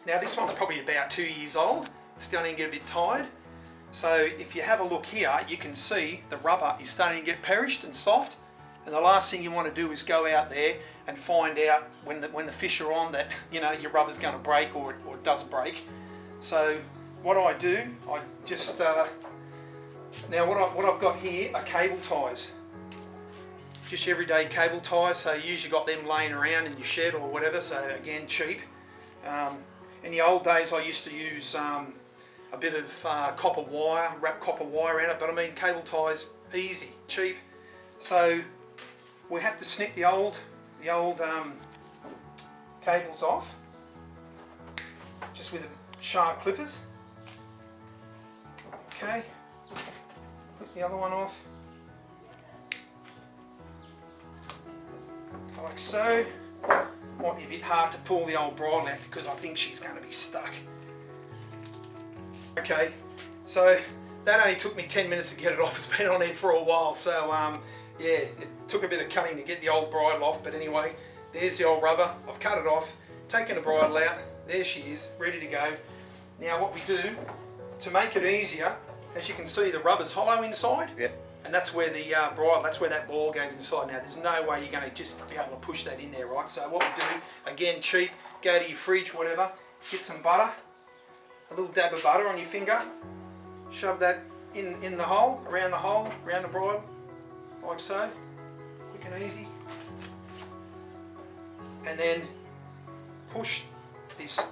Now this one's probably about 2 years old. It's starting to get a bit tired. So if you have a look here, you can see the rubber is starting to get perished and soft. And the last thing you want to do is go out there and find out when the fish are on that, you know, your rubber's going to break or it does break. So what I do, I just now what I've got here are cable ties, just everyday cable ties. So you usually got them laying around in your shed or whatever. So again, cheap. In the old days, I used to use a bit of copper wire, wrap copper wire around it. But I mean, cable ties, easy, cheap. So we have to snip the old cables off, just with sharp clippers. Okay, clip the other one off, like so. Might be a bit hard to pull the old bridle out because I think she's going to be stuck. Okay, so that only took me 10 minutes to get it off. It's been on there for a while, so yeah, it took a bit of cutting to get the old bridle off, but anyway, there's the old rubber. I've cut it off, taken the bridle out. There she is, ready to go. Now what we do, to make it easier, as you can see, the rubber's hollow inside. Yeah. And that's where the bridle, that's where that ball goes inside. Now there's no way you're going to just be able to push that in there, right? So what we do, again, cheap, go to your fridge, whatever, get some butter, a little dab of butter on your finger, shove that in the hole, around the bridle, like so, quick and easy. And then push this,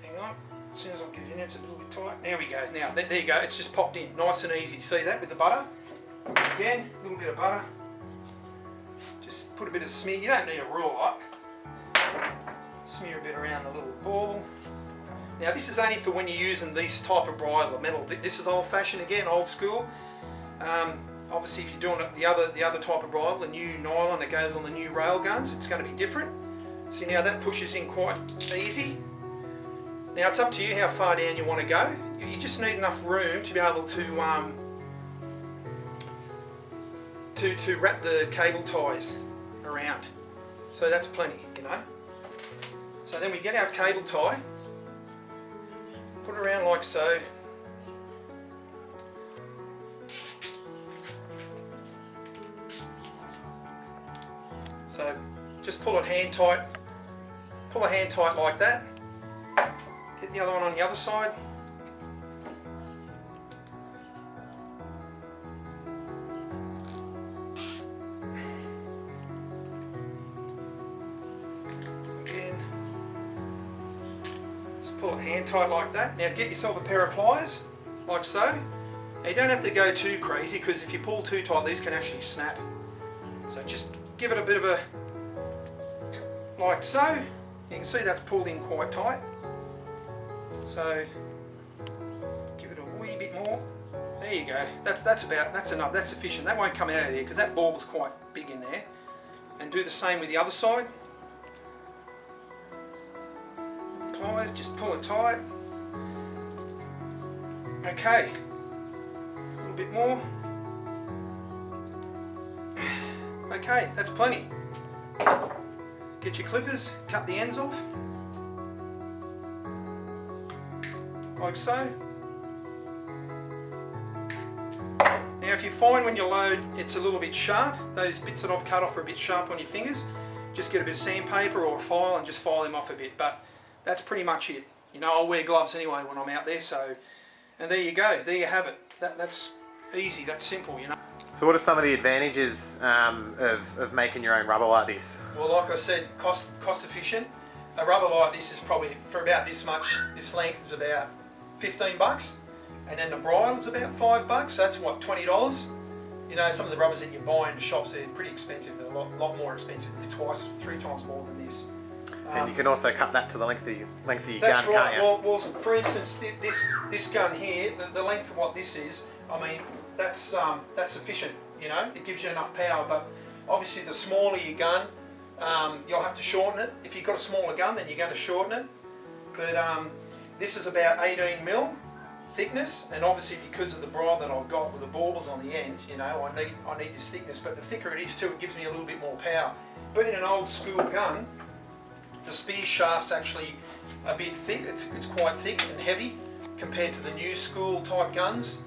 hang on, as soon as I get it in, it's a little bit tight. There we go, now, there you go, it's just popped in, nice and easy. See that with the butter? Again, a little bit of butter. Just put a bit of smear, you don't need a real lot. Smear a bit around the little ball. Now this is only for when you're using these type of bridle, the metal. This is old fashioned again, old school. Obviously if you're doing it the other type of bridle, the new nylon that goes on the new rail guns, it's going to be different. See now that pushes in quite easy. Now it's up to you how far down you want to go. You just need enough room to be able to wrap the cable ties around. So that's plenty, you know. So then we get our cable tie, put it around like so. So just pull it hand tight, pull a hand tight like that. Get the other one on the other side. Again, just pull it hand tight like that. Now get yourself a pair of pliers, like so. Now you don't have to go too crazy because if you pull too tight, these can actually snap. So just give it a bit of a, just like so. You can see that's pulled in quite tight. So give it a wee bit more. There you go. That's enough. That's sufficient. That won't come out of there because that ball was quite big in there. And do the same with the other side. Pliers, just pull it tight. Okay. A little bit more. Okay, that's plenty. Get your clippers, cut the ends off. Like so. Now if you find when you load it's a little bit sharp, those bits that I've cut off are a bit sharp on your fingers, just get a bit of sandpaper or a file and just file them off a bit, but that's pretty much it. You know, I'll wear gloves anyway when I'm out there, so, and there you go, there you have it. That's easy, that's simple, you know. So what are some of the advantages of making your own rubber like this? Well, like I said, cost efficient. A rubber like this is probably, for about this much, this length is about 15 bucks, and then the bridle is about $5, so that's what, $20? You know, some of the rubbers that you buy in the shops, they're pretty expensive, they're a lot more expensive. There's twice, 3 times more than this. And you can also cut that to the length of your gun, that's right. can't you? Well, for instance, this gun here, the length of what this is, I mean, that's sufficient, you know, it gives you enough power, but obviously the smaller your gun, you'll have to shorten it. If you've got a smaller gun, then you're going to shorten it. But this is about 18mm thickness, and obviously because of the bridle that I've got with the baubles on the end, you know, I need this thickness, but the thicker it is too, it gives me a little bit more power. Being an old school gun, the spear shaft's actually a bit thick. It's quite thick and heavy compared to the new school type guns.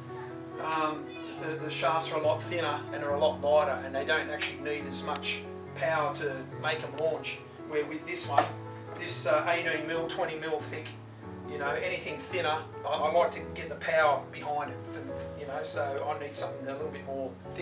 The shafts are a lot thinner and are a lot lighter, and they don't actually need as much power to make them launch. Where with this one, this 18mm, 20mm thick, you know, anything thinner, I like to get the power behind it, you know, so I need something a little bit more thicker